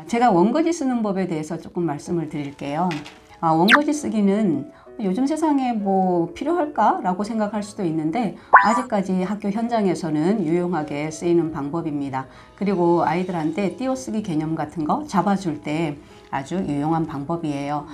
제가 원고지 쓰는 법에 대해서 조금 말씀을 드릴게요. 원고지 쓰기는 요즘 세상에 뭐 필요할까? 라고 생각할 수도 있는데 아직까지 학교 현장에서는 유용하게 쓰이는 방법입니다. 그리고 아이들한테 띄어쓰기 개념 같은 거 잡아줄 때 아주 유용한 방법이에요.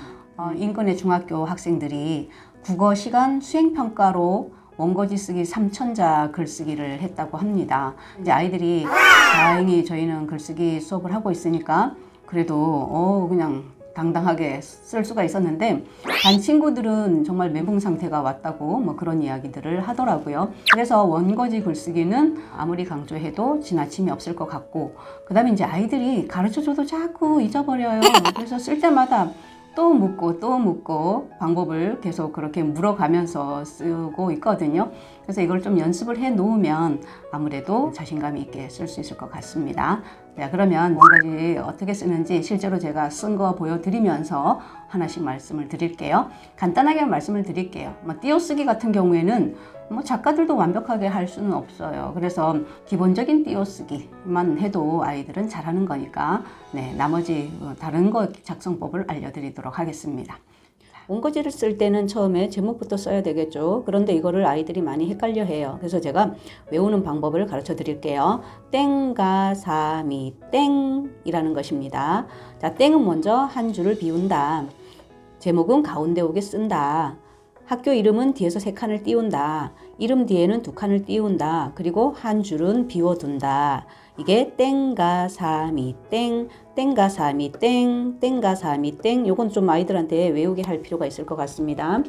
인근의 중학교 학생들이 국어 시간 수행평가로 원고지 쓰기 3,000자 글쓰기를 했다고 합니다. 이제 아이들이 다행히 저희는 글쓰기 수업을 하고 있으니까 그래도 그냥 당당하게 쓸 수가 있었는데 반 친구들은 정말 멘붕 상태가 왔다고 뭐 그런 이야기들을 하더라고요. 그래서 원고지 글쓰기는 아무리 강조해도 지나침이 없을 것 같고, 그 다음에 이제 아이들이 가르쳐줘도 자꾸 잊어버려요. 그래서 쓸 때마다 또 묻고 방법을 계속 그렇게 물어가면서 쓰고 있거든요. 그래서 이걸 좀 연습을 해 놓으면 아무래도 자신감 있게 쓸 수 있을 것 같습니다. 자, 그러면 원고지 어떻게 쓰는지 실제로 제가 쓴 거 보여드리면서 하나씩 말씀을 드릴게요. 간단하게 말씀을 드릴게요. 띄어쓰기 같은 경우에는 작가들도 완벽하게 할 수는 없어요. 그래서 기본적인 띄어쓰기만 해도 아이들은 잘하는 거니까 나머지 다른 거 작성법을 알려드리도록 하겠습니다. 원고지를 쓸 때는 처음에 제목부터 써야 되겠죠. 그런데 이거를 아이들이 많이 헷갈려 해요. 그래서 제가 외우는 방법을 가르쳐 드릴게요. 땡가사미 땡이라는 것입니다. 자, 땡은 먼저 한 줄을 비운다. 제목은 가운데 오게 쓴다. 학교 이름은 뒤에서 3칸을 띄운다. 이름 뒤에는 2칸을 띄운다. 그리고 한 줄은 비워둔다. 이게 땡가사미 땡, 땡가사미 땡, 땡가사미 땡. 요건 좀 아이들한테 외우게 할 필요가 있을 것 같습니다.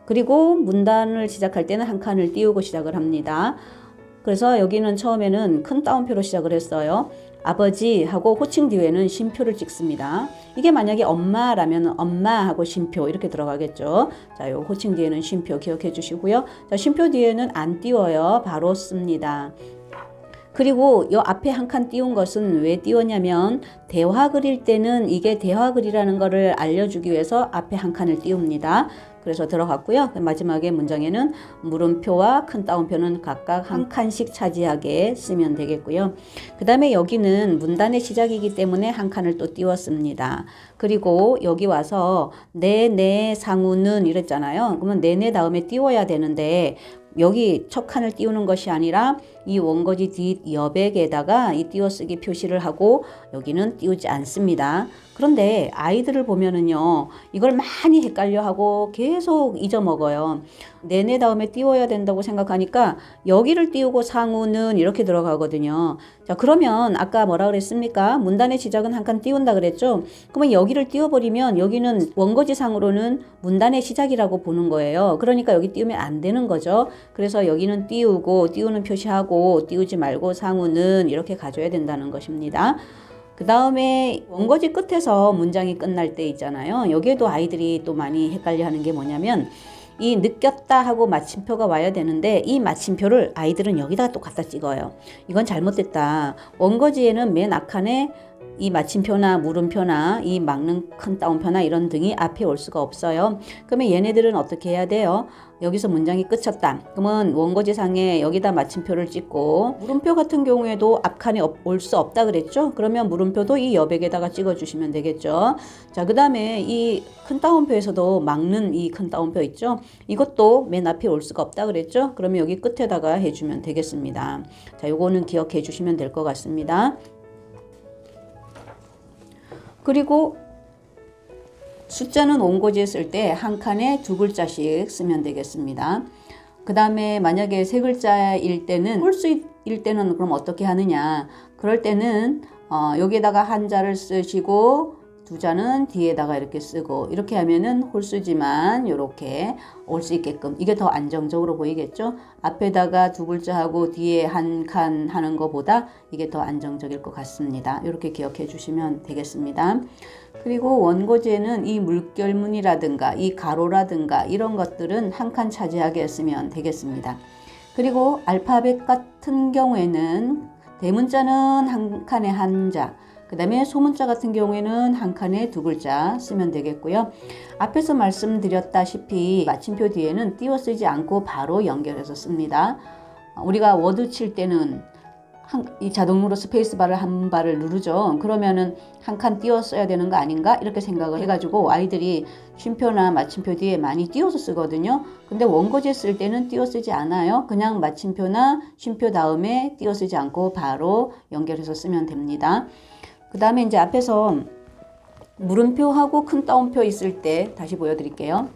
그리고 문단을 시작할 때는 한 칸을 띄우고 시작을 합니다. 그래서 여기는 처음에는 큰 따옴표로 시작을 했어요. 아버지 하고 호칭 뒤에는 쉼표를 찍습니다. 이게 만약에 엄마라면 엄마 하고 쉼표 이렇게 들어가겠죠. 자, 요 호칭 뒤에는 쉼표 기억해 주시고요. 자, 쉼표 뒤에는 안 띄워요. 바로 씁니다. 그리고 요 앞에 한 칸 띄운 것은 왜 띄웠냐면 대화 그릴 때는 이게 대화 글이라는 거를 알려주기 위해서 앞에 한 칸을 띄웁니다. 그래서 들어갔고요. 마지막에 문장에는 물음표와 큰 따옴표는 각각 한 칸씩 차지하게 쓰면 되겠고요. 그 다음에 여기는 문단의 시작이기 때문에 한 칸을 또 띄웠습니다. 그리고 여기 와서 내 상우는 이랬잖아요. 그러면 내 다음에 띄워야 되는데 여기 첫 칸을 띄우는 것이 아니라 이 원고지 뒷 여백에다가 이 띄어쓰기 표시를 하고 여기는 띄우지 않습니다. 그런데 아이들을 보면은요, 이걸 많이 헷갈려 하고 계속 잊어먹어요. 내내 다음에 띄워야 된다고 생각하니까 여기를 띄우고 상우는 이렇게 들어가거든요. 자, 그러면 아까 뭐라 그랬습니까? 문단의 시작은 한 칸 띄운다 그랬죠? 그러면 여기를 띄워버리면 여기는 원고지상으로는 문단의 시작이라고 보는 거예요. 그러니까 여기 띄우면 안 되는 거죠. 그래서 여기는 띄우고 띄우는 표시하고 띄우지 말고 상우는 이렇게 가져야 된다는 것입니다. 그 다음에 원고지 끝에서 문장이 끝날 때 있잖아요. 여기에도 아이들이 또 많이 헷갈려 하는 게 뭐냐면 이 느꼈다 하고 마침표가 와야 되는데 이 마침표를 아이들은 여기다가 또 갖다 찍어요. 이건 잘못됐다. 원고지에는 맨 앞칸에 이 마침표나 물음표나 이 막는 큰 따옴표나 이런 등이 앞에 올 수가 없어요. 그러면 얘네들은 어떻게 해야 돼요? 여기서 문장이 끝쳤다. 그러면 원고지상에 여기다 마침표를 찍고, 물음표 같은 경우에도 앞칸에 올 수 없다 그랬죠? 그러면 물음표도 이 여백에다가 찍어주시면 되겠죠. 자, 그 다음에 이 큰 따옴표에서도 막는 이 큰 따옴표 있죠? 이것도 맨 앞에 올 수가 없다 그랬죠? 그러면 여기 끝에다가 해주면 되겠습니다. 자, 요거는 기억해 주시면 될 것 같습니다. 그리고 숫자는 원고지에 쓸 때 한 칸에 2글자씩 쓰면 되겠습니다. 그 다음에 만약에 3글자일 때는 홀수일 때는 그럼 어떻게 하느냐. 그럴 때는 여기에다가 한 자를 쓰시고 2자는 뒤에다가 이렇게 쓰고 이렇게 하면은 홀수지만 이렇게 올 수 있게끔 이게 더 안정적으로 보이겠죠. 앞에다가 2글자 하고 뒤에 한 칸 하는 것보다 이게 더 안정적일 것 같습니다. 이렇게 기억해 주시면 되겠습니다. 그리고 원고지에는 이 물결문이라든가 이 가로라든가 이런 것들은 한 칸 차지하게 쓰면 되겠습니다. 그리고 알파벳 같은 경우에는 대문자는 한 칸에 한 자, 그 다음에 소문자 같은 경우에는 한 칸에 2글자 쓰면 되겠고요. 앞에서 말씀드렸다시피 마침표 뒤에는 띄워 쓰지 않고 바로 연결해서 씁니다. 우리가 워드 칠 때는 이 자동으로 스페이스바를 한 발을 누르죠. 그러면은 한 칸 띄워 써야 되는 거 아닌가? 이렇게 생각을 해가지고 아이들이 쉼표나 마침표 뒤에 많이 띄워서 쓰거든요. 근데 원고지 쓸 때는 띄워 쓰지 않아요. 그냥 마침표나 쉼표 다음에 띄워 쓰지 않고 바로 연결해서 쓰면 됩니다. 그 다음에 이제 앞에서 물음표하고 큰 따옴표 있을 때 다시 보여드릴게요.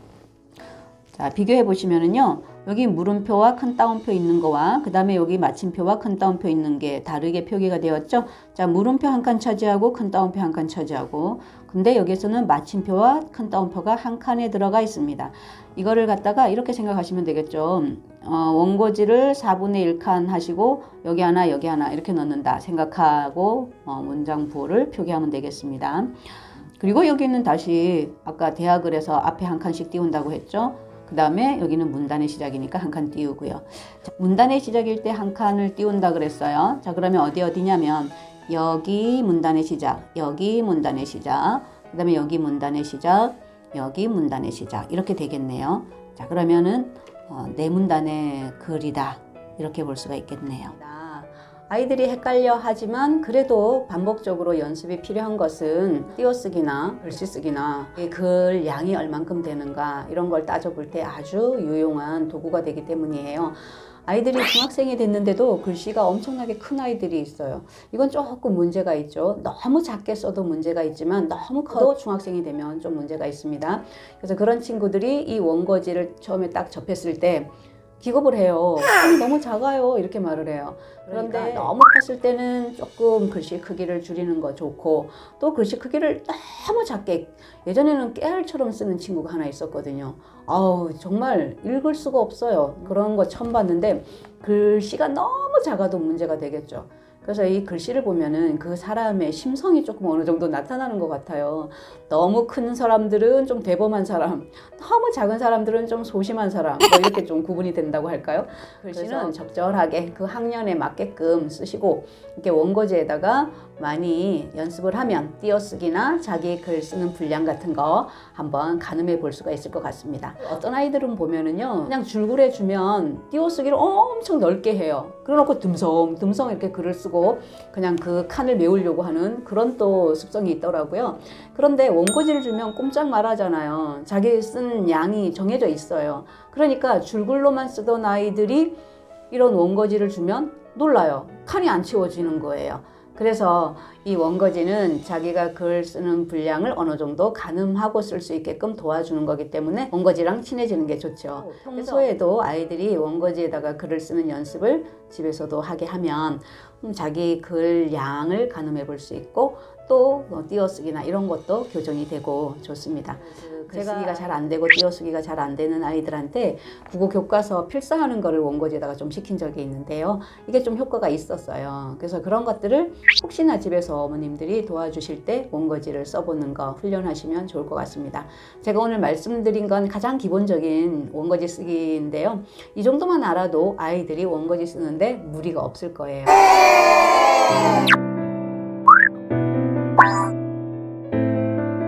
자, 비교해 보시면은요. 여기 물음표와 큰 따옴표 있는 거와 그 다음에 여기 마침표와 큰 따옴표 있는 게 다르게 표기가 되었죠. 자, 물음표 한 칸 차지하고 큰 따옴표 한 칸 차지하고, 근데 여기서는 마침표와 큰 따옴표가 한 칸에 들어가 있습니다. 이거를 갖다가 이렇게 생각하시면 되겠죠. 원고지를 4분의 1칸 하시고 여기 하나 여기 하나 이렇게 넣는다 생각하고 문장 부호를 표기하면 되겠습니다. 그리고 여기는 다시 아까 대학을 해서 앞에 한 칸씩 띄운다고 했죠. 그 다음에 여기는 문단의 시작이니까 한 칸 띄우고요. 자, 문단의 시작일 때 한 칸을 띄운다 그랬어요. 자, 그러면 어디냐면 여기 문단의 시작, 여기 문단의 시작, 그 다음에 여기 문단의 시작, 여기 문단의 시작 이렇게 되겠네요. 자, 그러면은 네 문단의 글이다 이렇게 볼 수가 있겠네요. 아이들이 헷갈려 하지만 그래도 반복적으로 연습이 필요한 것은 띄어쓰기나 글씨쓰기나 글 양이 얼만큼 되는가 이런 걸 따져볼 때 아주 유용한 도구가 되기 때문이에요. 아이들이 중학생이 됐는데도 글씨가 엄청나게 큰 아이들이 있어요. 이건 조금 문제가 있죠. 너무 작게 써도 문제가 있지만 너무 커도 중학생이 되면 좀 문제가 있습니다. 그래서 그런 친구들이 이 원고지를 처음에 딱 접했을 때 기겁을 해요. 너무 작아요 이렇게 말을 해요. 그런데 너무 컸을 때는 조금 글씨 크기를 줄이는 거 좋고, 또 글씨 크기를 너무 작게, 예전에는 깨알처럼 쓰는 친구가 하나 있었거든요. 아우 정말 읽을 수가 없어요. 그런 거 처음 봤는데 글씨가 너무 작아도 문제가 되겠죠. 그래서 이 글씨를 보면은 그 사람의 심성이 조금 어느 정도 나타나는 것 같아요. 너무 큰 사람들은 좀 대범한 사람, 너무 작은 사람들은 좀 소심한 사람, 뭐 이렇게 좀 구분이 된다고 할까요? 글씨는 적절하게 그 학년에 맞게끔 쓰시고, 이렇게 원고지에다가 많이 연습을 하면 띄어쓰기나 자기 글 쓰는 분량 같은 거 한번 가늠해 볼 수가 있을 것 같습니다. 어떤 아이들은 보면은요, 그냥 줄글에 주면 띄어쓰기를 엄청 넓게 해요. 그래놓고 듬성듬성 이렇게 글을 쓰고 그냥 그 칸을 메우려고 하는 그런 또 습성이 있더라고요. 그런데 원고지를 주면 꼼짝 말하잖아요. 자기 쓴 양이 정해져 있어요. 그러니까 줄글로만 쓰던 아이들이 이런 원고지를 주면 놀라요. 칸이 안 채워지는 거예요. 그래서 이 원고지는 자기가 글 쓰는 분량을 어느 정도 가늠하고 쓸 수 있게끔 도와주는 거기 때문에 원고지랑 친해지는 게 좋죠. 평소에도 아이들이 원고지에다가 글을 쓰는 연습을 집에서도 하게 하면 자기 글 양을 가늠해 볼 수 있고, 또 띄어쓰기나 이런 것도 교정이 되고 좋습니다. 글쓰기가 잘 안 되고 띄어쓰기가 잘 안 되는 아이들한테 국어 교과서 필사하는 거를 원고지에다가 좀 시킨 적이 있는데요. 이게 좀 효과가 있었어요. 그래서 그런 것들을 혹시나 집에서 어머님들이 도와주실 때 원고지를 써보는 거 훈련하시면 좋을 것 같습니다. 제가 오늘 말씀드린 건 가장 기본적인 원고지 쓰기인데요. 이 정도만 알아도 아이들이 원고지 쓰는데 무리가 없을 거예요.